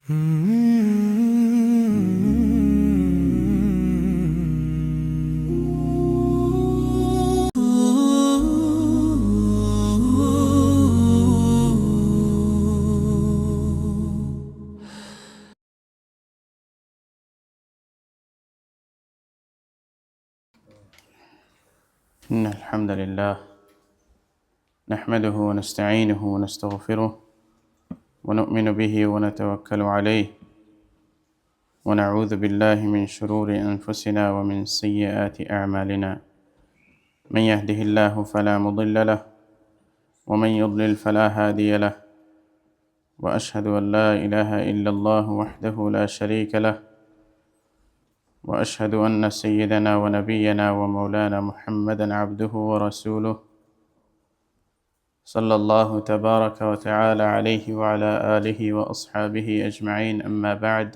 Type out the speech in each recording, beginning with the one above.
إن الحمد لله نحمده ونستعينه ونستغفره ونؤمن به ونتوكل عليه ونعوذ بالله من شرور أنفسنا ومن سيئات أعمالنا من يهده الله فلا مضل له ومن يضلل فلا هادي له وأشهد أن لا إله إلا الله وحده لا شريك له وأشهد أن سيدنا ونبينا ومولانا محمدا عبده ورسوله صلى الله تبارك وتعالى عليه وعلى آله وأصحابه أجمعين أما بعد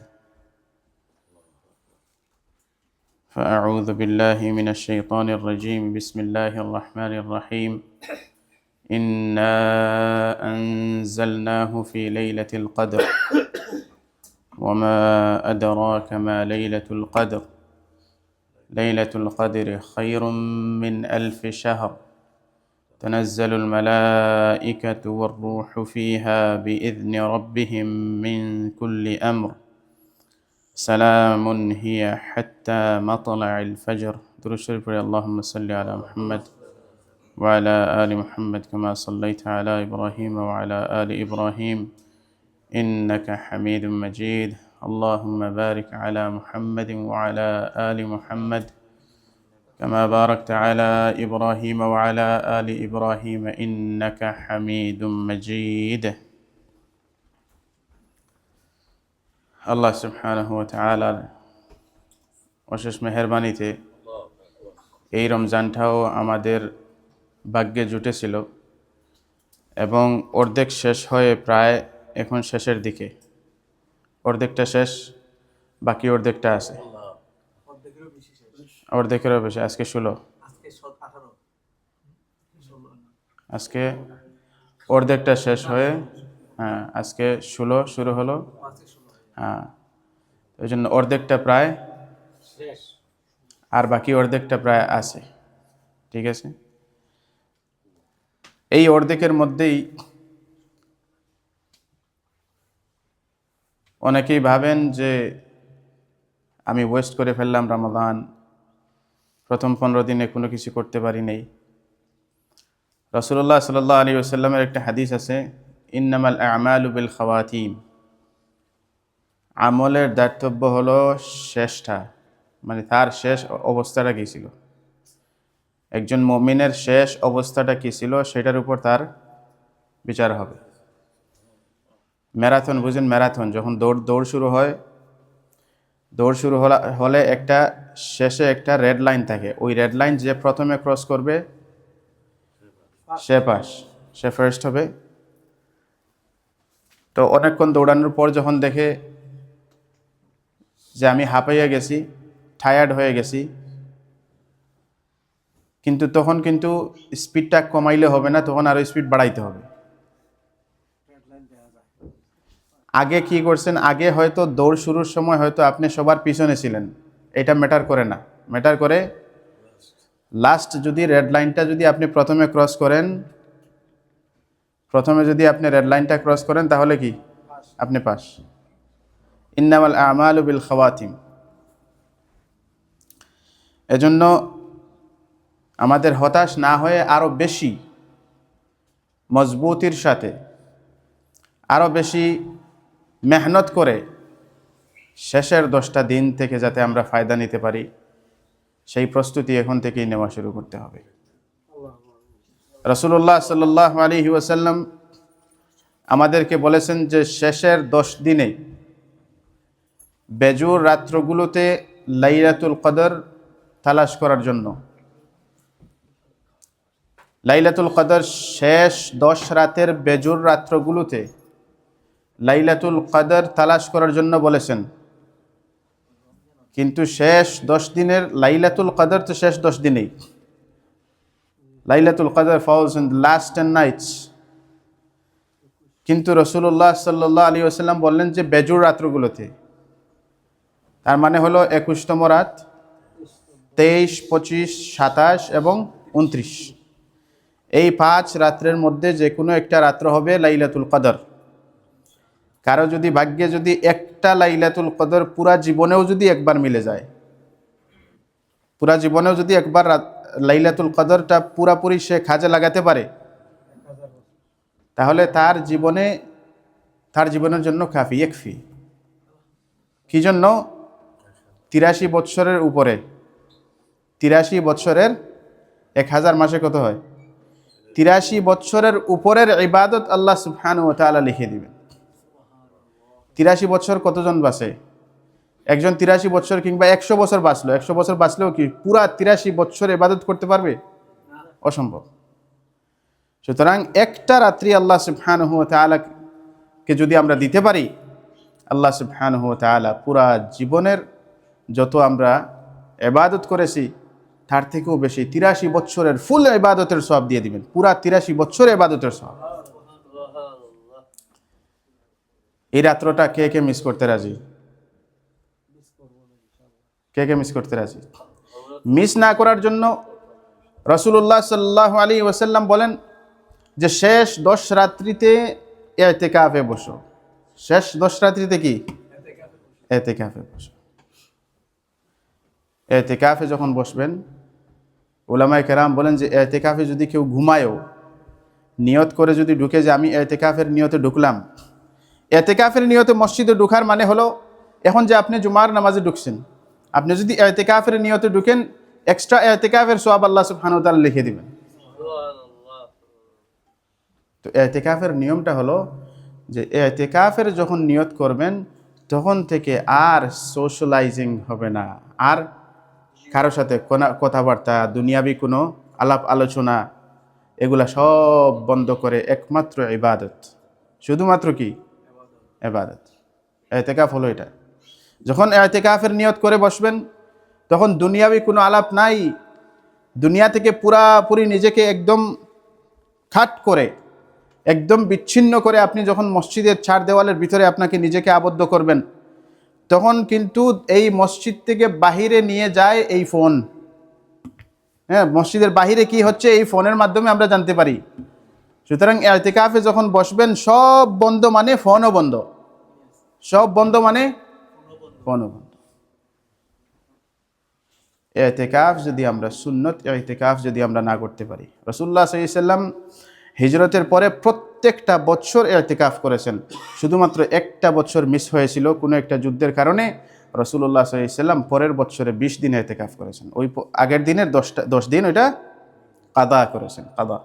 فأعوذ بالله من الشيطان الرجيم بسم الله الرحمن الرحيم إنا أنزلناه في ليلة القدر وما أدراك ما ليلة القدر ليلة القدر خير من 1000 شهر تنزل الملائكة والروح فيها بإذن ربهم من كل أمر سلام هي حتى مطلع الفجر درود شريف اللهم صل على محمد وعلى آل محمد كما صليت على إبراهيم وعلى آل إبراهيم إنك حميد مجيد اللهم بارك على محمد وعلى آل محمد كما باركت على إبراهيم وعلى آل إبراهيم إنك حميد مجيد আল্লাহ সুবহানাহু ওয়া তাআলার অশেষ মেহেরবানিতে এই রমজানটাও আমাদের ভাগ্যে জুটেছিল এবং অর্ধেক শেষ হয়ে প্রায় এখন শেষের দিকে অর্ধেকটা শেষ বাকি অর্ধেকটা আছে অর্ধেকেরও বেশি আজকে 16 আজকে অর্ধেকটা শেষ হয়ে আজকে 16 শুরু হলো ওই জন্য অর্ধেকটা প্রায় শেষ আর বাকি অর্ধেকটা প্রায় আছে ঠিক আছে এই অর্ধেকের মধ্যেই অনেকেই ভাবেন যে আমি ওয়েস্ট করে ফেললাম রমাদান প্রথম 15 দিনে কোনো কিছু করতে পারি নাই রাসূলুল্লাহ সাল্লাল্লাহু আলাইহি ওয়াসাল্লামের একটা হাদিস আছে ইন্নামাল আ'মালু বিল খাওয়াতিম আমলের দায়িত্ব হলো শেষটা মানে তার শেষ অবস্থাটা কী ছিল একজন মুমিনের শেষ অবস্থাটা কী ছিল সেটার উপর তার বিচার হবে ম্যারাথন বুঝেন ম্যারাথন যখন দৌড় শুরু হয় দৌড় শুরু হলে একটা শেষে একটা রেড লাইন থাকে ওই রেড লাইন যে প্রথমে ক্রস করবে সে ফার্স্ট হবে তো অনেকক্ষণ দৌড়ানোর পর যখন দেখে যে আমি হাঁপাইয়া গেছি টায়ার্ড হয়ে গেছি কিন্তু তখন কিন্তু স্পিডটা কমাইলে হবে না তখন আরও স্পিড বাড়াইতে হবে আগে কি করছেন আগে হয়তো দৌড় শুরুর সময় হয়তো আপনি সবার পিছনে ছিলেন এটা ম্যাটার করে না ম্যাটার করে লাস্ট যদি রেড লাইনটা যদি আপনি প্রথমে যদি আপনি রেড লাইনটা ক্রস করেন তাহলে কি আপনি পাস ইন্নামাল আ'মালু বিল খাওয়াতিম এজন্য আমাদের হতাশ না হয়ে আরও বেশি মজবুতির সাথে আরও বেশি মেহনত করে শেষের 10টা দিন থেকে যাতে আমরা ফায়দা নিতে পারি সেই প্রস্তুতি এখন থেকেই নেওয়া শুরু করতে হবে রাসূলুল্লাহ সাল্লাল্লাহু আলাইহি ওয়াসাল্লাম আমাদেরকে বলেছেন যে শেষের 10 দিনে বেজুর রাত্রগুলোতে লাইলাতুল কদর তালাশ করার জন্য লাইলাতুল কদর শেষ 10 রাতের বেজুর রাত্রগুলোতে লাইলাতুল কদর তালাশ করার জন্য বলেছেন কিন্তু শেষ 10 দিনের লাইলাতুল কদর তো শেষ 10 দিনেই লাইলাতুল কদর falls in the last 10 nights কিন্তু রাসূলুল্লাহ সাল্লাল্লাহু আলাইহি ওয়াসাল্লাম বললেন যে বেজোড় রাত্রগুলোতে, তার মানে হলো 21তম রাত, 23, 25, 27 এবং 29, এই 5 রাত্রের মধ্যে যে কোনো একটা রাত্র হবে লাইলাতুল কদর। কারো যদি ভাগ্যে যদি একটা লাইলাতুল কদর পুরা জীবনেও যদি একবার মিলে যায়, পুরা জীবনেও যদি একবার লাইলাতুল কদরটা পুরাপুরি সে কাজে লাগাতে পারে, তাহলে তার জীবনের জন্য কাফি, একফি। কি জন্য? 83 বৎসরের উপরে, 83 বৎসরের 1000 মাসে কত হয়? 83 বৎসরের উপরের ইবাদত আল্লাহ সুবহানাহু ওয়া তাআলা লিখে দিবেন। 83 বছর কতজন বাঁচে? একজন 83 বছর কিংবা 100 বছর বাঁচলো, 100 বছর বাঁচলেও কি পুরা 83 বছর ইবাদত করতে পারবে? অসম্ভব। সুতরাং একটা রাত্রি আল্লাহ সুবহানাহু ওয়া তাআলাকে যদি আমরা দিতে পারি, আল্লাহ সুবহানাহু ওয়া তাআলা পুরা জীবনের যত আমরা ইবাদত করেছি তার থেকেও বেশি 83 বছরের ফুল ইবাদতের সওয়াব দিয়ে দিবেন, পুরা 83 বছর ইবাদতের সওয়াব। এই রাত্রটা কে কে মিস করতে রাজি? কে কে মিস করতে রাজি? মিস না করার জন্য রাসূলুল্লাহ সাল্লাল্লাহু আলাইহি ওয়াসাল্লাম বলেন যে শেষ 10 রাত্রিতে ইতিকাফে বসো। শেষ 10 রাত্রিতে কি? ইতিকাফে বসো। ইতিকাফে যখন বসবেন, উলামায়ে কেরাম বলেন যে ইতিকাফে যদি কেউ ঘুমায়ও, নিয়ত করে যদি ঢুকে যে আমি ইতিকাফের নিয়তে ঢুকলাম, ইতিকাফের নিয়তে মসজিদে ঢোকার মানে হলো এখন যে আপনি জুমার নামাজে ঢুকছেন, আপনি যদি ইতিকাফের নিয়তে ঢুকেন, এক্সট্রা ইতিকাফের সওয়াব আল্লাহ সুবহানাহু ওয়া তাআলা লিখে দিবেন। তো ইতিকাফের নিয়মটা হলো যে ইতিকাফের যখন নিয়ত করবেন তখন থেকে আর সোশ্যালাইজিং হবে না, আর কারোর সাথে কথাবার্তা, দুনিয়াবি কোনো আলাপ আলোচনা, এগুলা সব বন্ধ করে একমাত্র ইবাদত, শুধুমাত্র কি? ইবাদত। ইতিকাফ হলো এটা। যখন ইতিকাফের নিয়ত করে বসবেন তখন দুনিয়াবি কোনো আলাপ নাই, দুনিয়া থেকে পুরাপুরি নিজেকে একদম খাট করে, একদম বিচ্ছিন্ন করে আপনি যখন মসজিদের চার দেওয়ালের ভিতরে আপনাকে নিজেকে আবদ্ধ করবেন, তখন কিন্তু এই মসজিদ থেকে বাহিরে নিয়ে যায় এই ফোন। হ্যাঁ, মসজিদের বাহিরে কি হচ্ছে এই ফোনের মাধ্যমে আমরা জানতে পারি। সুতরাং ইতিকাফে যখন বসবেন সব বন্ধ মানে ফোনও বন্ধ, সব বন্ধ মানে ফোনও বন্ধ। ইতিকাফ যদি আমরা সুন্নত ইতিকাফ যদি আমরা না করতে পারি, রাসূলুল্লাহ সাল্লাল্লাহু আলাইহি ওয়াসাল্লাম হিজরতের পরে প্রত্যেকটা বছর ইতিকাফ করেছেন, শুধুমাত্র একটা বছর মিস হয়েছিল কোনো একটা যুদ্ধের কারণে। রাসূলুল্লাহ সাল্লাল্লাহু আলাইহি ওয়াসাল্লাম পরের বছরে 20 দিন ইতিকাফ করেছেন, ওই আগের দিনের 10 দিন ওইটা কাদা করেছেন, কাদা।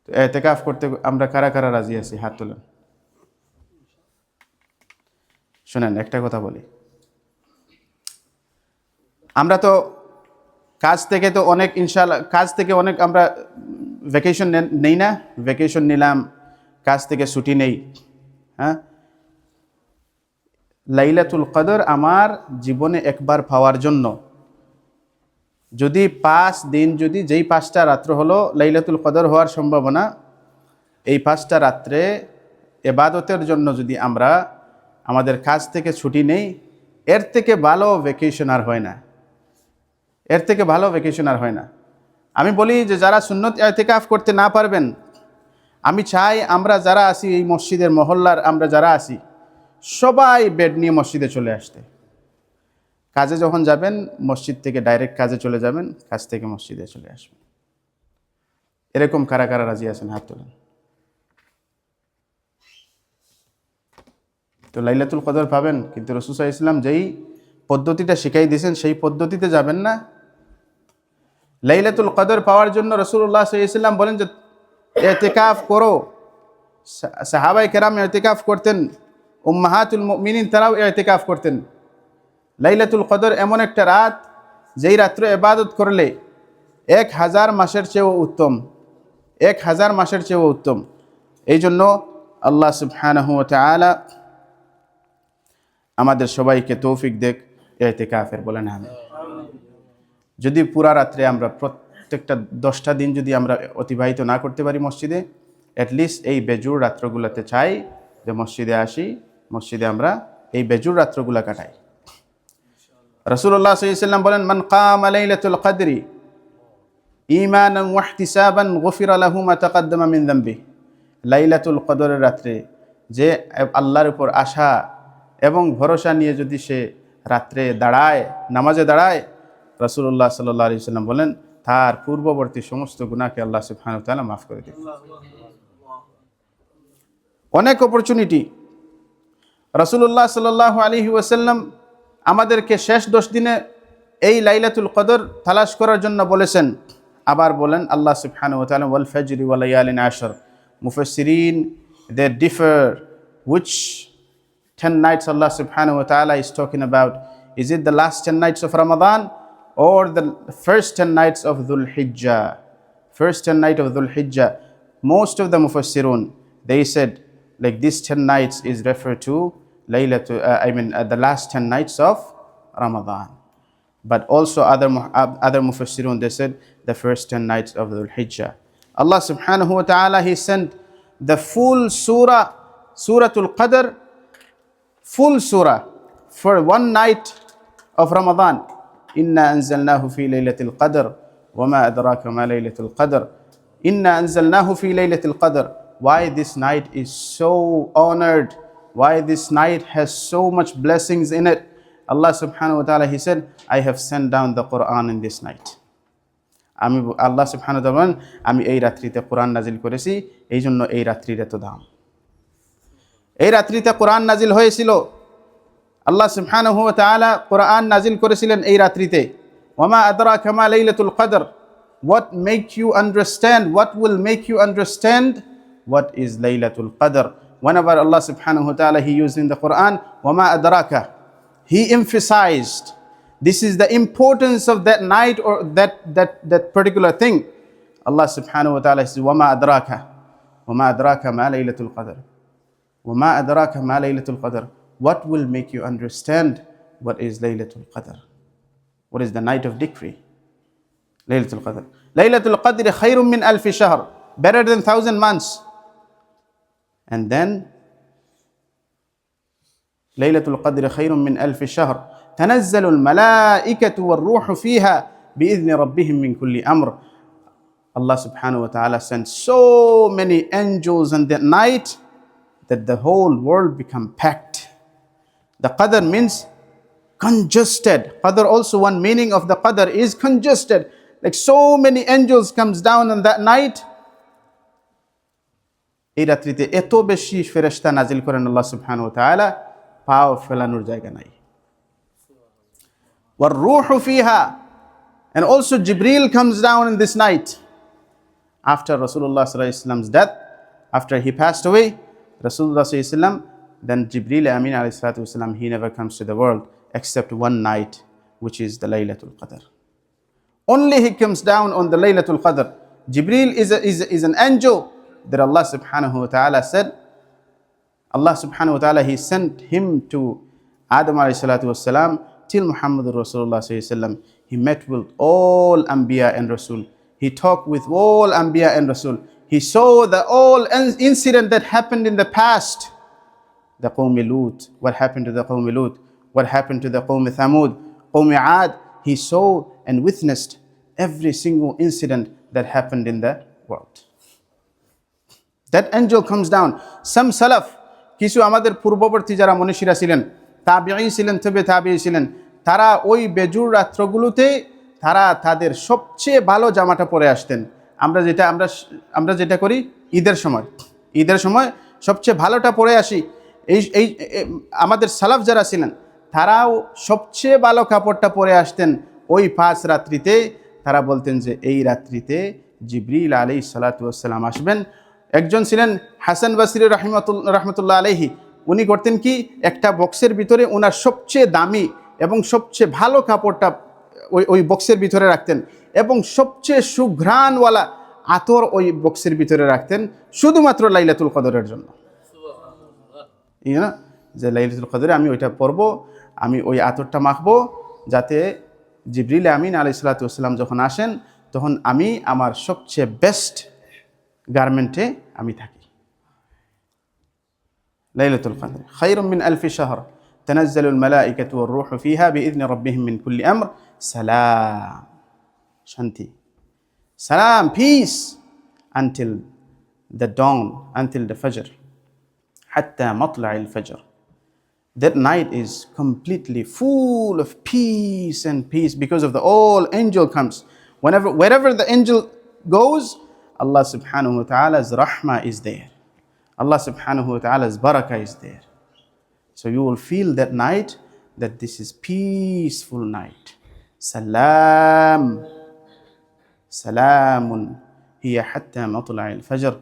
তো ইতিকাফ করতে আমরা কারা কারা রাজি আছি? হাত তুলেন। শুনেন, একটা কথা বলি, আমরা তো কাজ থেকে তো অনেক ইনশাআল্লাহ কাজ থেকে অনেক আমরা ভ্যাকেশন নেই না, ভ্যাকেশন নিলাম, কাজ থেকে ছুটি নেই। হ্যাঁ, লাইলাতুল কদর আমার জীবনে একবার পাওয়ার জন্য যদি 5 দিন, যদি যেই 5টা রাত্র হলো লাইলাতুল কদর হওয়ার সম্ভাবনা, এই 5টা রাত্রে ইবাদতের জন্য যদি আমরা আমাদের কাজ থেকে ছুটি নেই, এর থেকে ভালো ভ্যাকেশন আর হয় না, এর থেকে ভালো ভ্যাকেশন আর হয় না। আমি বলি যে যারা সুন্নত ইতিকাফ করতে না পারবেন, আমি চাই আমরা যারা আছি এই মসজিদের মহল্লার, আমরা যারা আছি সবাই বেড নিয়ে মসজিদে চলে আসতে। কাজে যখন যাবেন মসজিদ থেকে ডাইরেক্ট কাজে চলে যাবেন, কাজ থেকে মসজিদে চলে আসবেন। এরকম কারা কারা রাজি আছেন? হাত তোলেন। তো লাইলাতুল কদর পাবেন, কিন্তু রাসূল সাল্লাল্লাহু আলাইহি ওয়াসাল্লাম যেই পদ্ধতিটা শিখাই দিয়েছেন সেই পদ্ধতিতে যাবেন না। লাইলাতুল কদর পাওয়ার জন্য রাসূলুল্লাহ সাল্লাল্লাহু আলাইহি ওয়াসাল্লাম বলেন যে ইতিকাফ করো। সাহাবায়ে কেরাম ইতিকাফ করতেন, উম্মাহাতুল মুমিনিন তারাও ইতিকাফ করতেন। লাইলাতুল কদর এমন একটা রাত যেই রাত্রে ইবাদত করলে 1000 মাসের চেয়েও উত্তম, 1000 মাসের চেয়েও উত্তম। এই জন্য আল্লাহ সুবহানাহু ওয়া তাআলা আমাদের সবাইকে তৌফিক দেখ ইতিকাফের, বলেন আমিন। যদি পুরা রাত্রে আমরা প্রত্যেকটা 10টা দিন যদি আমরা অতিবাহিত না করতে পারি মসজিদে, অ্যাটলিস্ট এই বেজুর রাত্রগুলোতে চাই যে মসজিদে আসি, মসজিদে আমরা এই বেজুর রাত্রগুলো কাটাই। রাসূলুল্লাহ সাল্লাল্লাহু আলাইহি ওয়াসাল্লাম বলেন, মান কামা লাইলাতুল কদরি ঈমানান ওয়া ইহতিসাবান গুফিরা লাহু মা তাকাদ্দামা মিন যামবি। লাইলাতুল কদরের রাত্রে যে আল্লাহর উপর আশা এবং ভরসা নিয়ে যদি সে রাত্রে দাঁড়ায়, নামাজে দাঁড়ায়, রাসূলুল্লাহ সাল্লাল্লাহু আলাইহি ওয়াসাল্লাম বলেন তার পূর্ববর্তী সমস্ত গুনাহকে আল্লাহ সুবহানাহু ওয়া তাআলা মাফ করে দেন। অনেক অপরচুনিটি। রাসূলুল্লাহ সাল্লাল্লাহু আলাইহি ওয়াসাল্লাম আমাদেরকে শেষ 10 দিনে এই লাইলাতুল কদর তালাশ করার জন্য বলেছেন। আবার বলেন আল্লাহ সুবহানাহু ওয়া তাআলা ওয়াল ফাজরি ওয়া লায়ালিন আশর। মুফাসসিরিন they differ which 10 nights Allah subhanahu wa ta'ala is talking about. Is it the last 10 nights of Ramadan or the first 10 nights of Dhul Hijjah? First 10 night of Dhul Hijjah. Most of the Mufassirun, they said like this 10 nights is referred to the last 10 nights of Ramadan. But also other Mufassirun, they said the first 10 nights of Dhul Hijjah. Allah subhanahu wa ta'ala, He sent the full surah, Suratul Qadr, full surah for one night of Ramadan. Inna anzalnahu fi laylatil qadr wa ma adraka ma laylatul qadr. Inna anzalnahu fi laylatil qadr. Why this night is so honored, why this night has so much blessings in it. Allah subhanahu wa ta'ala, He said, I have sent down the Quran in this night. আল্লাহ সুবহানাহু ওয়া তাআলা আমি এই রাত্রিতে কোরআন নাজিল করেছি, এই জন্য এই রাত্রির এত দাম। এই রাত্রিতে কোরআন নাজিল হয়েছিল, আল্লাহ সুবহানাহু ওয়া তাআলা কোরআন নাজিল করেছিলেন এই রাত্রিতে। ওয়ামা আদরাকা মা লাইলাতুল কদর। What make you understand, what will make you understand what is Laylatul Qadr? Whenever Allah subhanahu wa ta'ala, He used in the Quran wama adraka, He emphasized this is the importance of that night or that particular thing. Allah subhanahu wa ta'ala says wama adraka ma laylatul qadr. Wama adraka ma laylatul qadr. What will make you understand what is Laylatul Qadr? What is the night of decree? Laylatul Qadr. Laylatul Qadr khayrun min alfi shahr. Better than 1,000 months. And then Laylatul Qadr khayrun min alfi shahr. تنزل الملائكة والروح فيها بإذن ربهم من كل أمر. Allah subhanahu wa ta'ala sent so many angels on that night that the whole world become packed. The Qadr means congested. Qadr also, one meaning of the Qadr is congested. Like so many angels comes down on that night. এই রাত্রিতে এত বেশি ফেরেশতা নাজিল করেন আল্লাহ সুবহানাহু ওয়া তাআলা, পাও ফেলানোর জায়গা নাই। وَالرُّوحُ فِيهَا. And also Jibreel comes down in this night. After Rasulullah sallallahu alaihi wasallam's death, after he passed away, Rasulullah sallallahu alaihi wasallam, then Jibreel Amin alayhi salatu wasallam, he never comes to the world except one night, which is the Laylatul Qadr. Only he comes down on the Laylatul Qadr. Jibreel is an angel that Allah subhanahu wa ta'ala said, Allah subhanahu wa ta'ala, He sent him to Adam alayhi salatu wasalam till Muhammadur Rasulullah sallallahu alaihi wasallam. He met with all Anbiya and Rasul. He talked with all Anbiya and Rasul. He saw the all incident that happened in the past. The Qawm Lut, what happened to the Qawm Lut, what happened to the Qawm Thamud, Qawm Aad. He saw and witnessed every single incident that happened in the world. That angel comes down. Some Salaf, কিছু আমাদের পূর্ববর্তী যারা মনীষীরা ছিলেন, তাবিঈ ছিলেন, তবে তাবিঈ ছিলেন, তারা ওই বেজুর রাত্রগুলোতে তারা তাদের সবচেয়ে ভালো জামাটা পরে আসতেন। আমরা যেটা করি ঈদের সময় সবচেয়ে ভালোটা পরে আসি। এই আমাদের সালাফ যারা ছিলেন তারাও সবচেয়ে ভালো কাপড়টা পরে আসতেন ওই 5 রাত্রিতে। তারা বলতেন যে এই রাত্রিতে জিবরিল আলাইহিস সালাতু ওয়াস সালাম আসবেন। একজন ছিলেন হাসান বসরি রাহমাতুল্লাহ আলাইহি। উনি করতেন কি, একটা বক্সের ভিতরে ওনার সবচেয়ে দামি এবং সবচেয়ে ভালো কাপড়টা ওই বক্সের ভিতরে রাখতেন এবং সবচেয়ে সুঘ্রাণওয়ালা আতর ওই বক্সের ভিতরে রাখতেন শুধুমাত্র লাইলাতুল কদরের জন্য। যে লাইলাতুল কদরে আমি ওইটা পরবো, আমি ওই আতরটা মাখবো, যাতে জিবরিল আমিন আলাইহিস সালাতু ওয়াস সালাম যখন আসেন তখন আমি আমার সবচেয়ে বেস্ট গার্মেন্টে আমি থাকি। লাইলাতুল কদর খায়রুম মিন আলফি শাহর তানাজ্জালুল মালাইকাতু ওয়ার রূহু ফিহা বিইذনি রাব্বিহিম মিন কুল্লি আমর সালাম, শান্তি, salam, peace, until the dawn, until the fajr, hatta matla' al-fajr. That night is completely full of peace and peace because of the all angel comes. Wherever the angel goes, Allah subhanahu wa ta'ala's rahmah is there. Allah subhanahu wa ta'ala's barakah is there. So you will feel that night that this is peaceful night. Salam. সালামুন হিয়া হাত্তা মাতলাইল ফজর,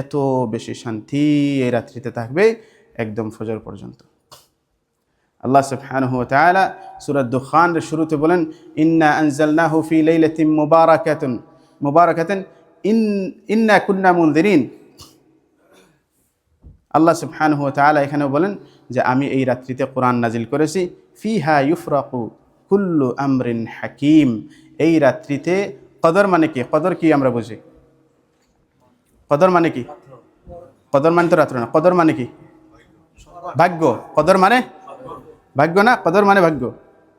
এত বেশি শান্তি এই রাত্রিতে থাকবে একদম ফজর পর্যন্ত। আল্লাহ সুবহানাহু ওয়া তাআলা সূরা দুখানের শুরুতে বলেন, ইন্না আনজালনাহু ফি লাইলাতিন মুবারাকাতিন ইন্না কুন্না মুনযিরিন। আল্লাহ সুবহানাহু ওয়া তাআলা এখানে বলেন যে আমি এই রাত্রিতে কোরআন নাজিল করেছি, ফিহা ইউফরাকু কুল্লু আমরিন হাকিম। এই রাত্রিতে কদর মানে কি? কদর কি আমরা বুঝি? কদর মানে কি? কদর মানে তো রাত্র না। কদর মানে কি? ভাগ্য। কদর মানে ভাগ্য না? কদর মানে ভাগ্য।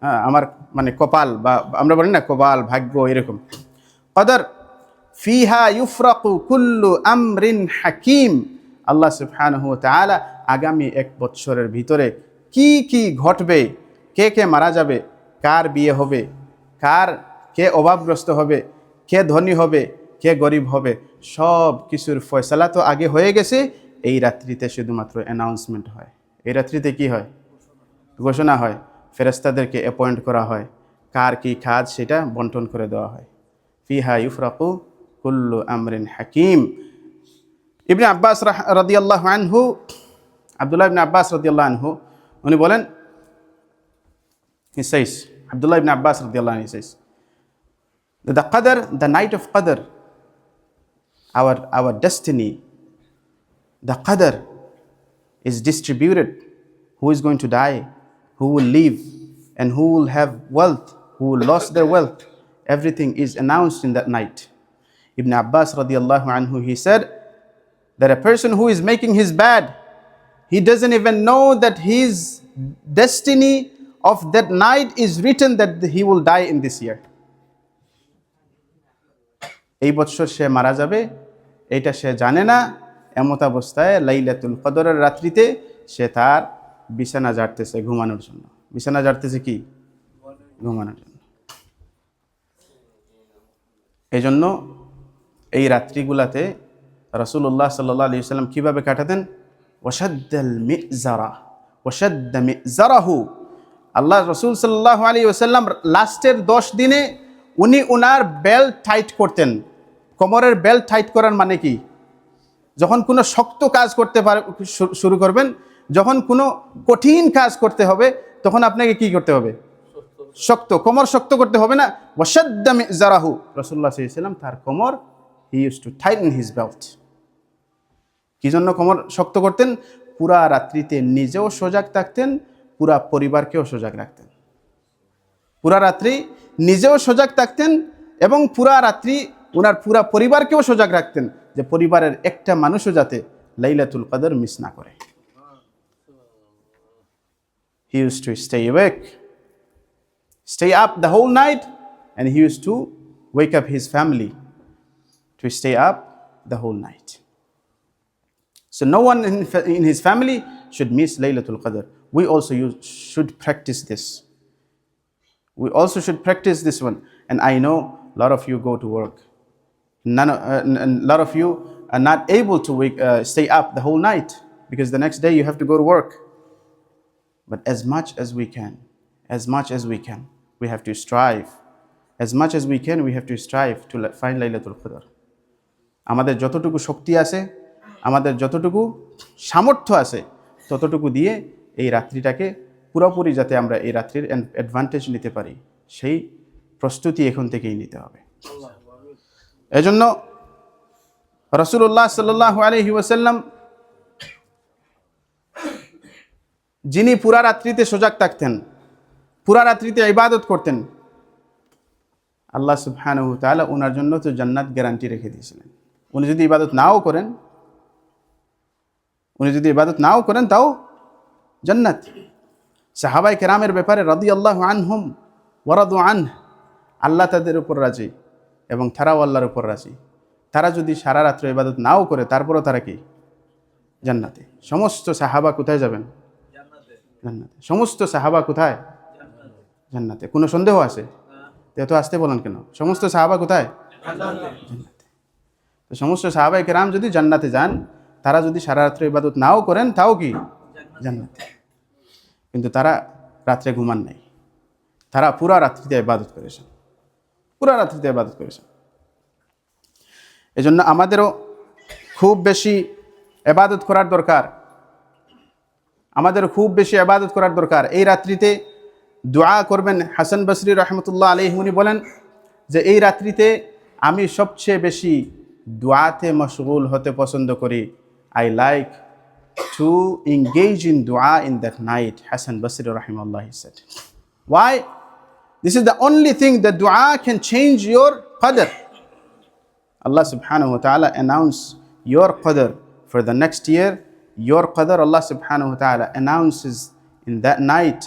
হ্যাঁ, আমার মানে কপাল, বা আমরা বলি না কপাল, ভাগ্য, এরকম। কদর ফিহা ইউফরাকু কুল্লু আমরিন হাকিম। আল্লাহ সুবহানাহু ওয়া তাআলা আগামী 1 বছরের ভিতরে কি কি ঘটবে, কে কে মারা যাবে, কার বিয়ে হবে, কে অভাবগ্রস্ত হবে, কে ধনী হবে, কে গরিব হবে, সব কিছুর ফয়সালা তো আগে হয়ে গেছে। এই রাত্রিতে শুধুমাত্র অ্যানাউন্সমেন্ট হয়। এই রাত্রিতে কি হয়? ঘোষণা হয়, ফেরেশতাদেরকে অ্যাপয়েন্ট করা হয়, কার কি কাজ সেটা বন্টন করে দেওয়া হয়। ফিহা ইউফরাকু কুল্লু আমরিন হাকিম। ইবনে আব্বাস রাদিয়াল্লাহু আনহু, আব্দুল্লাহ ইবনে আব্বাস রাদিয়াল্লাহু আনহু উনি বলেন, he says, Abdullah ibn Abbas radiyallahu anhu says, the Qadr, the night of Qadr, our destiny, the Qadr is distributed. Who is going to die, who will live, and who will have wealth, who will lose their wealth. Everything is announced in that night. Ibn Abbas radiyallahu anhu, he said that a person who is making his bed, he doesn't even know that his destiny of that night is written that he will die in this year. এই বছর সে মারা যাবে এইটা সে জানে না। এমত অবস্থায় লাইলাতুল কদরের রাত্রিতে সে তার বিছানা ঝাড়তেছে ঘুমানোর জন্য। বিছানা ঝাড়তেছে কি? ঘুমানোর জন্য। এই জন্য এই রাত্রিগুলাতে রাসূলুল্লাহ সাল্লাল্লাহু আলাইহি ওয়াসাল্লাম কিভাবে কাটাতেন? ওয়াশাদ্দাল মিজারা ওয়াশাদ্দা মিজারাহু। আল্লাহ রাসূল সাল্লাল্লাহু আলাইহি ওয়াসাল্লাম লাস্টের 10 দিনে উনি ওনার বেল্ট টাইট করতেন। কোমরের বেল্ট টাইট করার মানে কি? যখন কোনো শক্ত কাজ করতে শুরু করবেন, যখন কোনো কঠিন কাজ করতে হবে, তখন আপনাকে কি করতে হবে? শক্ত কোমর শক্ত করতে হবে না? ওয়াশাদ্দা মিজারাহু। রাসূলুল্লাহ সাল্লাল্লাহু আলাইহি ওয়াসাল্লাম তার কোমর, he used to tighten his belt. কি জন্য কোমর শক্ত করতেন? পুরা রাত্রিতে নিজেও সজাগ থাকতেন, পুরা পরিবারকেও সজাগ রাখতেন। পুরা রাত্রি নিজেও সজাগ থাকতেন এবং পুরা রাত্রি ওনার পুরা পরিবারকেও সজাগ রাখতেন, যে পরিবারের একটা মানুষও যাতে লাইলাতুল কদর মিস না করে। He used to stay awake, stay up the whole night, and he used to wake up his family to stay up the whole night. So no one in his family should miss Laylatul Qadr. We also should practice this. We also should practice this one. And I know a lot of you go to work. A lot of you are not able to stay up the whole night because the next day you have to go to work. But as much as we can, we have to strive. As much as we can, we have to strive to find Laylatul Qadr. আমাদের যতটুকু শক্তি আছে, আমাদের যতটুকু সামর্থ্য আছে, ততটুকু দিয়ে এই রাত্রিটাকে পুরোপুরি যাতে আমরা এই রাত্রির অ্যাডভান্টেজ নিতে পারি, সেই প্রস্তুতি এখন থেকেই নিতে হবে। এজন্য রাসূলুল্লাহ সাল্লাল্লাহু আলাইহি ওয়াসাল্লাম, যিনি পুরা রাত্রিতে সজাগ থাকতেন, পুরা রাত্রিতে ইবাদত করতেন, আল্লাহ সুবহানাহু ওয়া তাআলা ওনার জন্য তো জান্নাত গ্যারান্টি রেখে দিয়েছিলেন। উনি যদি ইবাদত নাও করেন, উনি যদি ইবাদত নাও করেন তাও জান্নাত। সাহাবায়ে কেরামের ব্যাপারে রাদিয়াল্লাহু আনহুম ওয়া রাদু আনহু, আল্লাহ তাদের উপর রাজি এবং তারাও আল্লাহর উপর রাজি। তারা যদি সারা রাত্র ইবাদত নাও করে তারপরও তারা কি? জান্নাতে। সমস্ত সাহাবা কোথায় যাবেন? জান্নাতে। সমস্ত সাহাবা কোথায়? জান্নাতে। কোনো সন্দেহ আছে? এত আসতে বলেন কেন? সমস্ত সাহাবা কোথায়? জান্নাতে। তো সমস্ত সাহাবায়ে কেরাম যদি জান্নাতে যান, তারা যদি সারা রাত্র ইবাদত নাও করেন তাও কি? জান্নাতে। কিন্তু তারা রাত্রে ঘুমান নাই, তারা পুরা রাত্রিতে ইবাদত করেছেন, পুরা রাত্রিতে ইবাদত করেছেন। এজন্য আমাদেরও খুব বেশি ইবাদত করার দরকার, আমাদের খুব বেশি ইবাদত করার দরকার। এই রাত্রিতে দোয়া করবেন। হাসান বসরি রহমতুল্লাহ আলাইহি উনি বলেন যে এই রাত্রিতে আমি সবচেয়ে বেশি দোয়াতে মশগুল হতে পছন্দ করি। I like to engage in dua in that night, Hasan Basri rahimahullah he said. Why? This is the only thing that dua can change your qadr. Allah subhanahu wa ta'ala announce your qadr for the next year. Your qadr Allah subhanahu wa ta'ala announces in that night.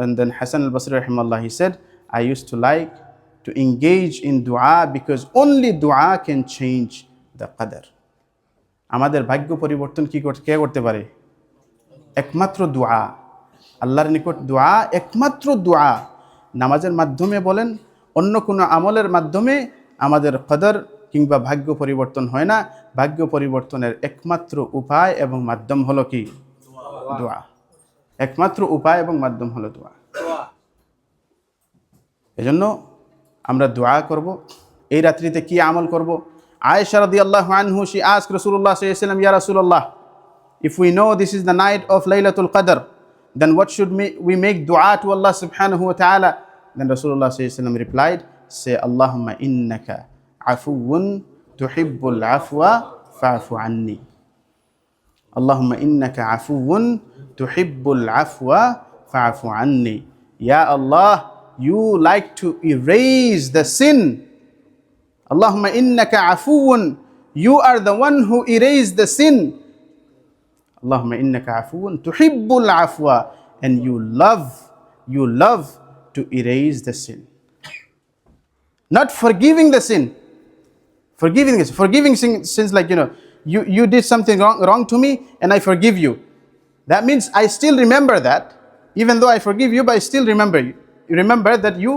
And then Hasan al-Basri rahimahullah he said, I used to like to engage in dua because only dua can change the qadr. আমাদের ভাগ্য পরিবর্তন কে করতে পারে? একমাত্র দোয়া। আল্লাহর নিকট দোয়া, একমাত্র দোয়া। নামাজের মাধ্যমে বলেন, অন্য কোনো আমলের মাধ্যমে আমাদের কদর কিংবা ভাগ্য পরিবর্তন হয় না। ভাগ্য পরিবর্তনের একমাত্র উপায় এবং মাধ্যম হলো কি? দোয়া। একমাত্র উপায় এবং মাধ্যম হলো দোয়া। এজন্য আমরা দোয়া করব। এই রাত্রিতে কি আমল করব? Aisha radiyallahu anhu, she asked Rasulullah sallallahu alaihi wasallam, Ya Rasulullah, if we know this is the night of Laylatul Qadr, then what should we make dua to Allah subhanahu wa ta'ala? Then Rasulullah sallallahu alaihi wasallam replied, say, Allahumma innaka afuwun tuhibbul afwa fa'fu anni. Allahumma innaka afuwun tuhibbul afwa fa'fu anni. Ya Allah, you like to erase the sin. Allahumma innaka afuwun, you are the one who erased the sin. Allahumma innaka afuwun tuhibbul afwa, and you love to erase the sin. Not forgiving the sin. Forgiving sins like, you did something wrong to me and I forgive you. That means I still remember that. Even though I forgive you, but I still remember you. You remember that you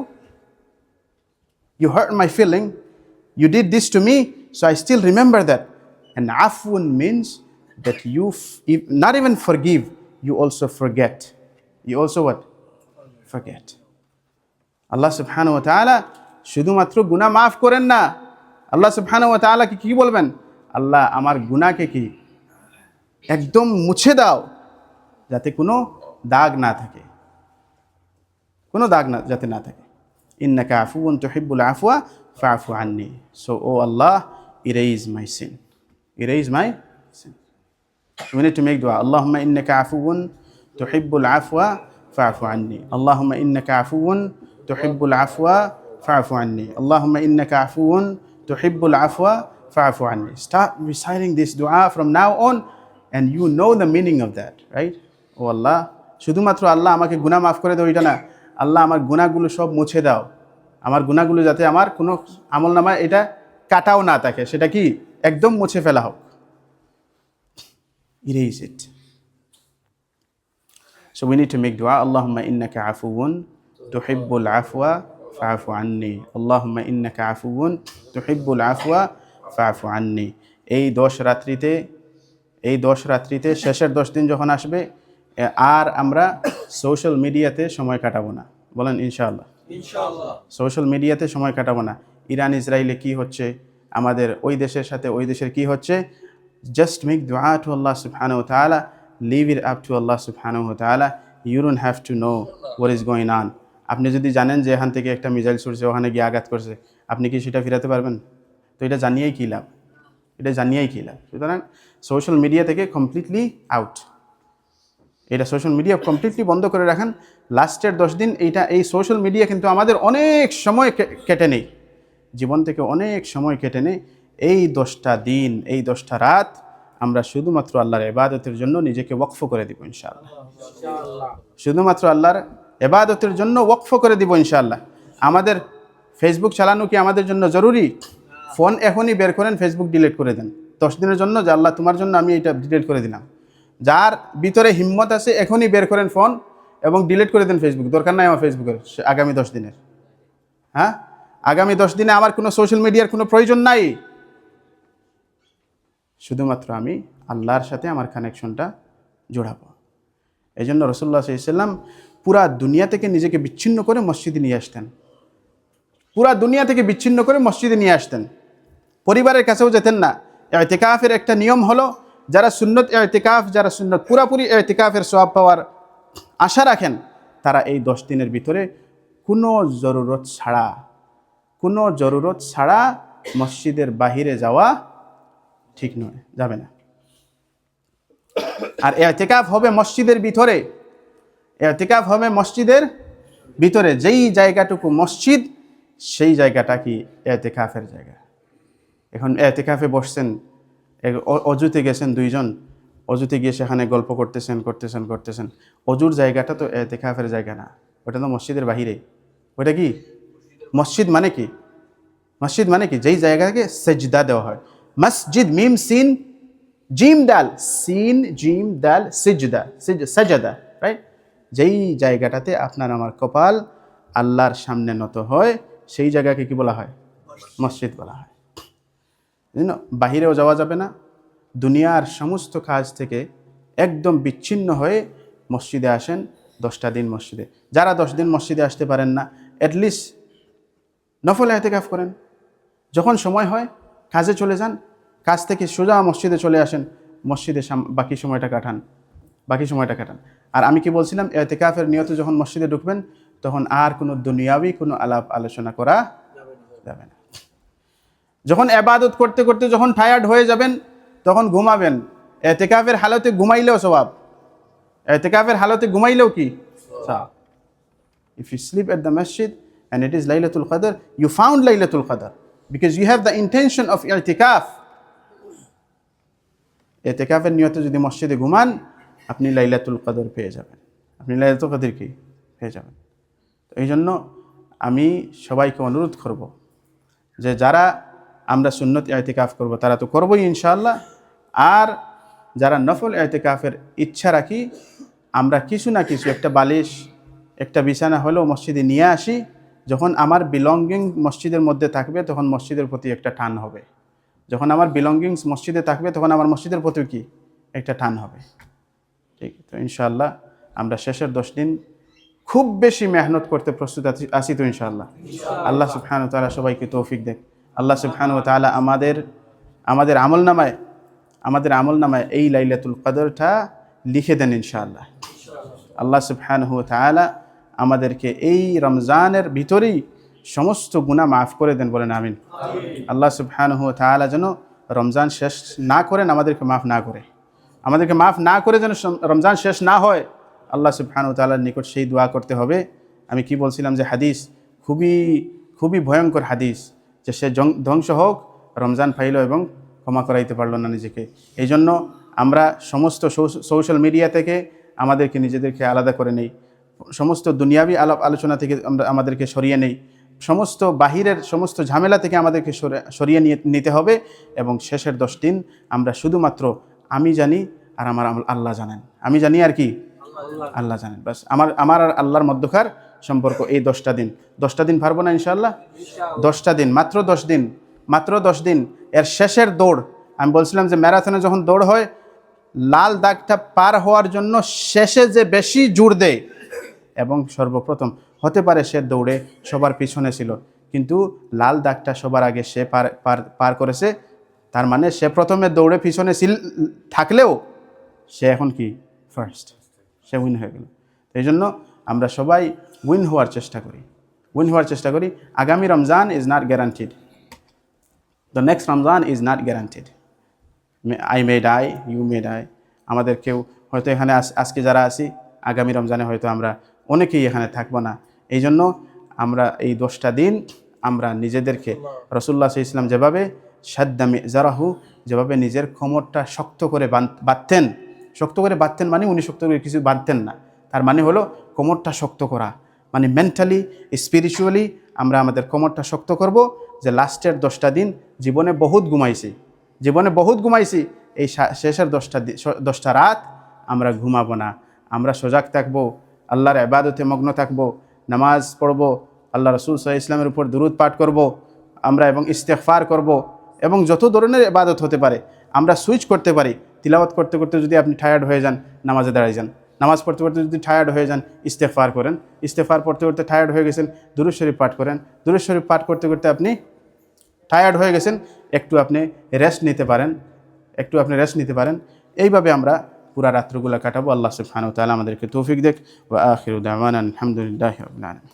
hurt my feeling. You did this to me, so I still remember that. And afun means that you not even forgive, you also forget. You also what? Forget. Allah subhanahu wa ta'ala শুধুমাত্র গুনাহ মাফ করেন না, আল্লাহ সুবহানাহু ওয়া তাআলা কি বলবেন? আল্লাহ আমার গুনাহকে কি একদম মুছে দাও, যাতে কোনো দাগ না থাকে, কোনো দাগ না যাতে না থাকে। ইন্নাকা আফুউন তুহিব্বুল আফওয়া fa'fu anni. So, oh Allah, erase my sin. Erase my sin. So we need to make dua. Allahumma innaka afuwun tuhibbul afwa fa'fu anni. Allahumma innaka afuwun tuhibbul afwa fa'fu anni. Allahumma innaka afuwun tuhibbul afwa fa'fu anni. Start reciting this dua from now on, and you know the meaning of that, right? Oh Allah, শুধুমাত্র আল্লাহ আমাকে গুনাহ মাফ করে দাও এটা না, আল্লাহ আমার গুনাহগুলো সব মুছে দাও। আমার গুনাহগুলো যাতে আমার কোনো আমলনামায় এটা কাটাও না থাকে, সেটা কি একদম মুছে ফেলা হোক। Erase it. So we need to make dua. Allahumma innaka afuwun tuhibbul afwa fa'fu anni. Allahumma innaka afuwun tuhibbul afwa fa'fu anni. এই 10 রাত্রিতে শেষের 10 দিন যখন আসবে, আর আমরা সোশ্যাল মিডিয়াতে সময় কাটাবো না। বলেন ইনশাআল্লাহ। সোশ্যাল মিডিয়াতে সময় কাটাবো না। ইরান ইসরায়েলে কি হচ্ছে, আমাদের ওই দেশের সাথে ওই দেশের কি হচ্ছে, জাস্ট মেক দুআ টু আল্লাহ সুবহানাহু ওয়া তাআলা, leave it up to Allah সুবহানাহু ওয়া তাআলা। You don't have to know what is going on. আপনি যদি জানেন যে এখান থেকে একটা মিসাইল ছুটছে, ওখানে গিয়ে আঘাত করছে, আপনি কি সেটা ফিরাতে পারবেন? তো এটা জানিয়েই কী লাভ? সুতরাং সোশ্যাল মিডিয়া থেকে কমপ্লিটলি আউট। এটা সোশ্যাল মিডিয়া কমপ্লিটলি বন্ধ করে রাখেন। লাস্টের 10 দিন এই সোশ্যাল মিডিয়া কিন্তু আমাদের অনেক সময় কেটে নেই, জীবন থেকে অনেক সময় কেটে নেই। এই 10টা দিন, এই 10টা রাত আমরা শুধুমাত্র আল্লাহর ইবাদতের জন্য নিজেকে ওয়াকফ করে দিব ইনশাআল্লাহ। শুধুমাত্র আল্লাহর ইবাদতের জন্য ওয়াকফ করে দিব ইনশাআল্লাহ। আমাদের ফেসবুক চালানো কি আমাদের জন্য জরুরি? ফোন এখনই বের করেন, ফেসবুক ডিলিট করে দেন 10 দিনের জন্য, যে আল্লাহ তোমার জন্য আমি এটা ডিলিট করে দিলাম। যার ভিতরে হিম্মত আছে এখনই বের করেন ফোন এবং ডিলিট করে দেন ফেসবুক। দরকার নাই আমার ফেসবুকের আগামী 10 দিনের। হ্যাঁ, আগামী 10 দিনে আমার কোনো সোশ্যাল মিডিয়ার কোনো প্রয়োজন নাই। শুধুমাত্র আমি আল্লাহর সাথে আমার কানেকশনটা জোড়াবো। এই জন্য রাসূলুল্লাহ সাল্লাল্লাহু আলাইহি ওয়াসাল্লাম পুরা দুনিয়া থেকে নিজেকে বিচ্ছিন্ন করে মসজিদে নিয়ে আসতেন। পুরা দুনিয়া থেকে বিচ্ছিন্ন করে মসজিদে নিয়ে আসতেন। পরিবারের কাছেও যেতেন না। ইতিকাফের একটা নিয়ম হলো, যারা সুন্নত ইতিকাফ, যারা সুন্নত পুরাপুরি ইতিকাফের সওয়াব পাওয়ার আশা রাখেন, তারা এই 10 দিনের ভিতরে কোনো জরুরত ছাড়া মসজিদের বাহিরে যাওয়া ঠিক নয়, যাবে না। আর ইতিকাফ হবে মসজিদের ভিতরে। ইতিকাফ হবে মসজিদের ভিতরে। যেই জায়গাটুকু মসজিদ, সেই জায়গাটা কি ইতিকাফের জায়গা। এখন ইতিকাফে বসছেন, অজুতে গেছেন দুইজন, অজুতে গিয়ে সেখানে গল্প করতেছেন। অজুর জায়গাটা তো ইতিকাফের জায়গা না, ওটা তো মসজিদের বাহিরে। ওটা কি মসজিদ মানে কি? মসজিদ মানে কি? যেই জায়গাকে সেজদা দেওয়া হয়। মসজিদ, মিম সিন জিম দাল, সিন জিম দাল, সিজদা, সাজাদা, রাইট? যেই জায়গাটাতে আপনার আমার কপাল আল্লাহর সামনে নত হয়, সেই জায়গাকে কি বলা হয়? মসজিদ বলা হয়। বাহিরেও যাওয়া যাবে না। দুনিয়ার সমস্ত কাজ থেকে একদম বিচ্ছিন্ন হয়ে মসজিদে আসেন 10টা দিন মসজিদে। যারা 10 দিন মসজিদে আসতে পারেন না, অ্যাটলিস্ট নফল ইতিকাফ করেন। যখন সময় হয় কাজে চলে যান, কাজ থেকে সোজা মসজিদে চলে আসেন, মসজিদে বাকি সময়টা কাটান। আর আমি কি বলছিলাম, ইতিকাফের নিয়তে যখন মসজিদে ঢুকবেন, তখন আর কোনো দুনিয়াবি কোনো আলাপ আলোচনা করা যাবে না। যখন ইবাদত করতে করতে যখন টায়ার্ড হয়ে যাবেন, তখন ঘুমাবেন। ইতিকাফের হালতে ঘুমাইলেও সওয়াব। ইতিকাফের হালতে ঘুমাইলেও কি সওয়াব। If you sleep at the masjid and it is Laylatul Qadr, you found Laylatul Qadr because you have the intention of i'tikaf. ইতিকাফের নিয়তে যদি মসজিদে ঘুমান, আপনি লাইলাতুল কদর পেয়ে যাবেন। তো এই জন্য আমি সবাইকে অনুরোধ করব যে যারা আমরা সুন্নত ইতিকাফ করব, তারা তো করবই ইনশাআল্লাহ। আর যারা নফল ইতিকাফের ইচ্ছা রাখি, আমরা কিছু না কিছু, একটা বালিশ, একটা বিছানা হলেও মসজিদে নিয়ে আসি। যখন আমার বিলঙ্গিং মসজিদের মধ্যে থাকবে, তখন মসজিদের প্রতি একটা টান হবে। যখন আমার বিলঙ্গিংস মসজিদে থাকবে, তখন আমার মসজিদের প্রতি কি একটা টান হবে। ঠিক, তো ইনশাআল্লাহ আমরা শেষের 10 দিন খুব বেশি মেহনত করতে প্রস্তুত আছি তো ইনশাআল্লাহ। আল্লাহ সুবহানাহু ওয়া তাআলা সবাইকে তৌফিক দেন। আল্লাহ সুবহানাহু ওয়া তাআলা আমাদের আমলনামায় এই লাইলাতুল কদরটা লিখে দেন ইনশাআল্লাহ। আল্লাহ সুবহানাহু ওয়া তাআলা আমাদেরকে এই রমজানের ভিতরেই সমস্ত গুনাহ মাফ করে দেন, বলেন আমিন। আল্লাহ সুবহানাহু ওয়া তাআলা যেন রমজান শেষ না করেন, আমাদেরকে মাফ না করে যেন রমজান শেষ না হয়। আল্লাহ সুবহানাহু ওয়া তাআলার নিকট সেই দোয়া করতে হবে। আমি কি বলছিলাম যে হাদিস খুবই ভয়ঙ্কর হাদিস, যে সে ধ্বংস হোক, রমজান পাইল এবং ক্ষমা করাইতে পারল না নিজেকে। এই জন্য আমরা সমস্ত সোশ্যাল মিডিয়া থেকে নিজেদেরকে আলাদা করে নেই, সমস্ত দুনিয়াবি আলোচনা থেকে আমাদেরকে সরিয়ে নেই, সমস্ত বাহিরের সমস্ত ঝামেলা থেকে আমাদেরকে সরিয়ে নিতে হবে। এবং শেষের 10 দিন আমরা শুধুমাত্র আমি জানি আর আমার আল্লাহ জানেন, আমি জানি আর কি আল্লাহ জানেন, বাস আমার আর আল্লাহর মধ্যকার সম্পর্ক এই 10টা দিন পারবো না ইনশাআল্লাহ? 10টা দিন, মাত্র 10 দিন। এর শেষের দৌড়, আমি বলছিলাম যে ম্যারাথনে যখন দৌড় হয়, লাল দাগটা পার হওয়ার জন্য শেষে যে বেশি জোর দেয়, এবং সর্বপ্রথম হতে পারে সে দৌড়ে সবার পিছনে ছিল, কিন্তু লাল দাগটা সবার আগে সে পার করেছে, তার মানে সে প্রথমে দৌড়ে পিছনে থাকলেও সে এখন কি ফার্স্ট, সে উইন হয়ে গেল। এই জন্য আমরা সবাই উইন হওয়ার চেষ্টা করি। আগামী Ramzan is not guaranteed, the next Ramzan is not guaranteed. I may die, you may die. আমাদের কেউ হয়তো এখানে আজকে যারা আছি, আগামী রমজানে হয়তো আমরা অনেকেই এখানে থাকবো না। এই জন্য আমরা এই 10টা দিন আমরা নিজেদেরকে রাসূলুল্লাহ সাল্লাল্লাহু আলাইহি ওয়াসাল্লাম যেভাবে শাদ্দা মিজারাহু যেভাবে নিজের কোমরটা শক্ত করে বাঁধতেন মানে উনি শক্ত করে কিছু বাঁধতেন না, তার মানে হলো কোমরটা শক্ত করা, মানে মেন্টালি স্পিরিচুয়ালি আমরা আমাদের কোমরটা শক্ত করব, যে লাস্টের 10টা দিন জীবনে বহুত ঘুমাইছি, এই শেষের 10টা রাত আমরা ঘুমাবো না, আমরা সজাগ থাকবো, আল্লাহর ইবাদতে মগ্ন থাকবো, নামাজ পড়বো, আল্লাহ রাসূল সাল্লাল্লাহু আলাইহি ওয়াসাল্লামের উপর দুরূদ পাঠ করব আমরা, এবং ইস্তেগফার করব, এবং যত ধরনের ইবাদত হতে পারে আমরা সুইচ করতে পারি। তিলাওয়াত করতে করতে যদি আপনি টায়ার্ড হয়ে যান, নামাজে দাঁড়াই যান। নামাজ পড়তে পড়তে যদি টায়ার্ড হয়ে যান, ইস্তেগফার করেন। ইস্তেগফার পড়তে পড়তে টায়ার্ড হয়ে গেছেন, দুরূদ শরীফ পাঠ করেন। দুরূদ শরীফ পাঠ করতে করতে আপনি টায়ার্ড হয়ে গেছেন, একটু আপনি রেস্ট নিতে পারেন। এইভাবে আমরা পুরা রাত্রগুলো কাটাবো। আল্লাহ সুবহানাহু ওয়া তাআলা আমাদেরকে তৌফিক দেক। ওয়া আখিরু দাওয়ানা আলহামদুলিল্লাহি রাব্বিল আলামিন।